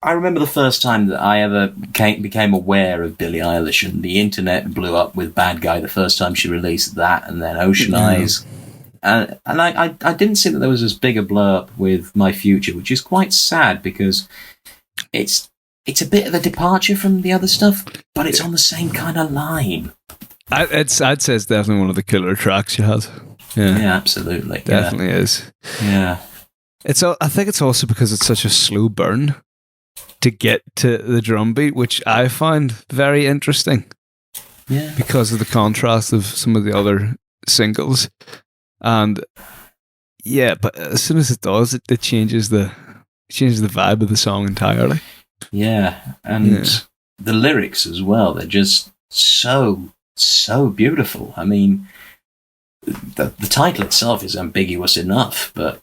I remember the first time that I ever became aware of Billie Eilish, and the internet blew up with Bad Guy the first time she released that, and then Ocean Eyes. And I didn't see that there was as big a blow up with My Future, which is quite sad because it's a bit of a departure from the other stuff, but it's on the same kind of line. I'd say it's definitely one of the killer tracks she has. Yeah, absolutely. Definitely is. Yeah. I think it's also because it's such a slow burn to get to the drum beat, which I find very interesting. Yeah. Because of the contrast of some of the other singles. And yeah, but as soon as it does, it changes the vibe of the song entirely. Yeah. And the lyrics as well, they're just so beautiful. I mean, the title itself is ambiguous enough, but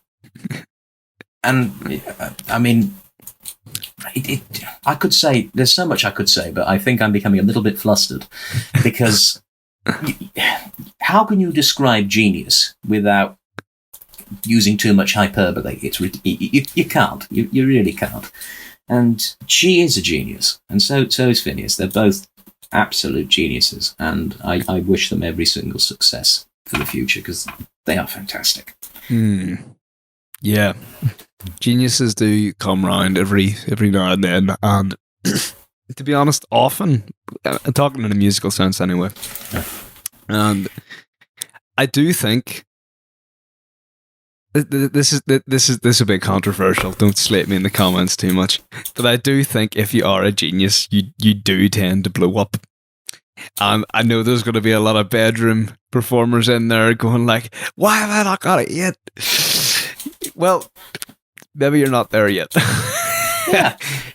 I mean, I could say, there's so much I could say, but I think I'm becoming a little bit flustered because how can you describe genius without using too much hyperbole? You can't. You really can't. And she is a genius, and so is Phineas. They're both absolute geniuses, and I wish them every single success for the future because they are fantastic. Yeah. Geniuses do come round every now and then, and to be honest, often, I'm talking in a musical sense anyway, and I do think this is a bit controversial. Don't slate me in the comments too much, but I do think if you are a genius, you do tend to blow up. And I know there's going to be a lot of bedroom performers in there going like, "Why have I not got it yet?" Well, maybe you're not there yet.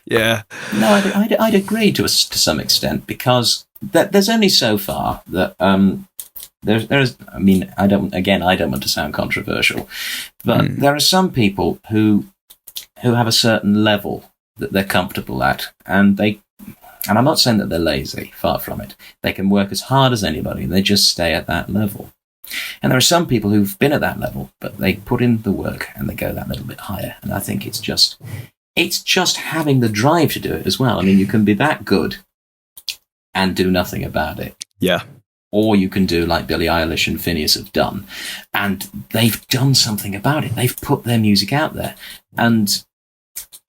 Yeah. No, I'd agree to some extent because there's only so far that there's. I mean, I don't want to sound controversial, but there are some people who have a certain level that they're comfortable at, and I'm not saying that they're lazy. Far from it. They can work as hard as anybody, and they just stay at that level. And there are some people who've been at that level, but they put in the work and they go that little bit higher. And I think it's just having the drive to do it as well. I mean, you can be that good and do nothing about it. Yeah. Or you can do like Billie Eilish and Phineas have done, and they've done something about it. They've put their music out there. And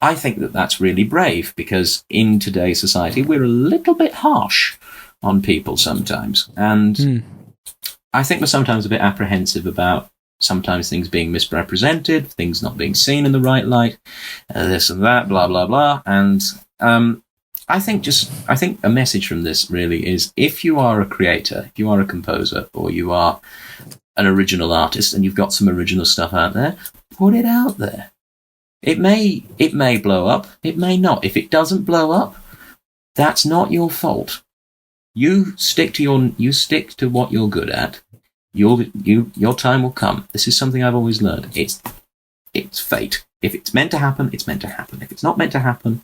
I think that that's really brave because in today's society, we're a little bit harsh on people sometimes. And I think we're sometimes a bit apprehensive about sometimes things being misrepresented, things not being seen in the right light, this and that, blah, blah, blah. And I think a message from this really is if you are a creator, if you are a composer, or you are an original artist and you've got some original stuff out there, put it out there. It may blow up, it may not. If it doesn't blow up, that's not your fault. You stick to what you're good at. Your time will come. This is something I've always learned. It's fate. If it's meant to happen, it's meant to happen. If it's not meant to happen,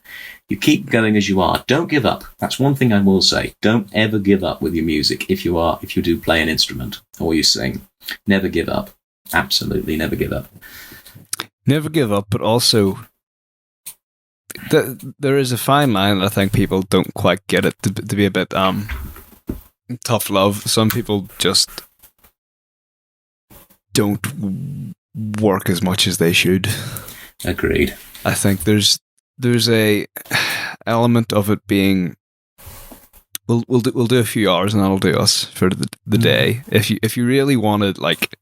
you keep going as you are. Don't give up. That's one thing I will say. Don't ever give up with your music. If you do play an instrument or you sing, never give up. Absolutely never give up. Never give up, but also there is a fine line. I think people don't quite get it to be a bit tough love. Some people just don't work as much as they should. Agreed. I think there's a element of it being we'll do a few hours and that'll do us for the day. If you really want to like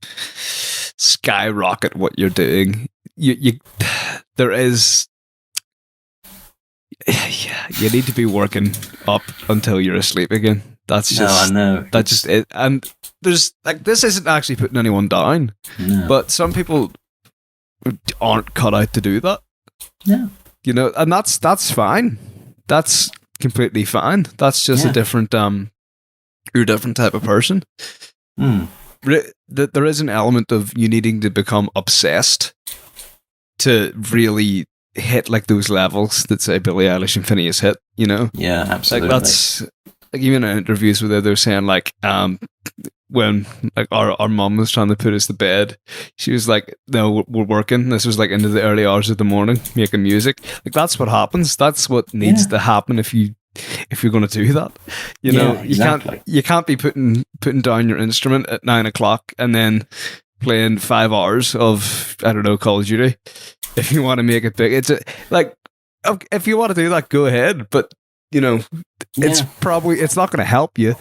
skyrocket what you're doing, you need to be working up until you're asleep again. That's just I know. That's just it. And there's like this isn't actually putting anyone down, but some people aren't cut out to do that. No, you know, and that's fine. That's completely fine. That's just a different you're a different type of person. There is an element of you needing to become obsessed to really hit like those levels that say Billie Eilish and Phineas hit, you know? Yeah, absolutely. Like like even in interviews where they're saying like when like our mum was trying to put us to bed, she was like, no, we're working. This was like into the early hours of the morning making music. Like that's what happens. That's what needs to happen if you're going to do that. You know, exactly. you can't be putting down your instrument at 9 o'clock and then playing 5 hours of, I don't know, Call of Duty. If you want to make it big, it's like, if you want to do that, go ahead. But you know, it's not going to help you.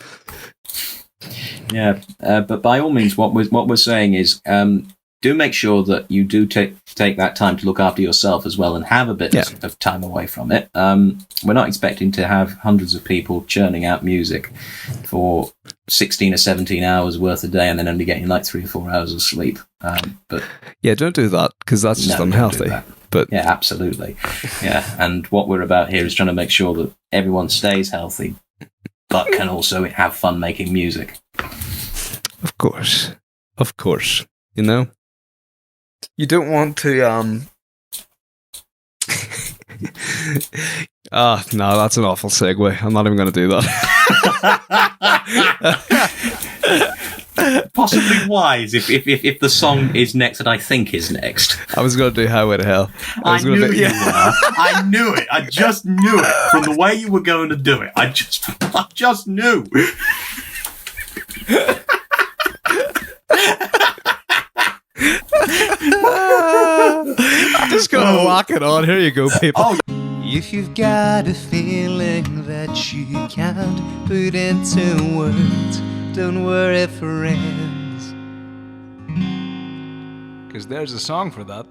Yeah, but by all means, what we're saying is, do make sure that you do take that time to look after yourself as well, and have a bit of time away from it. We're not expecting to have hundreds of people churning out music for 16 or 17 hours worth a day, and then only getting like 3 or 4 hours of sleep. But yeah, don't do that, because that's just unhealthy. But yeah, absolutely. Yeah, and what we're about here is trying to make sure that everyone stays healthy, but can also have fun making music. Of course. You know, you don't want to. No, that's an awful segue. I'm not even going to do that. Possibly wise if the song is next that I think is next. I was going to do Highway to Hell. I knew you were. I knew it. I just knew it from the way you were going to do it. I just knew. I'm just going to walk it on. Here you go, people. Oh. If you've got a feeling that you can't put into words, don't worry, friends. Because there's a song for that.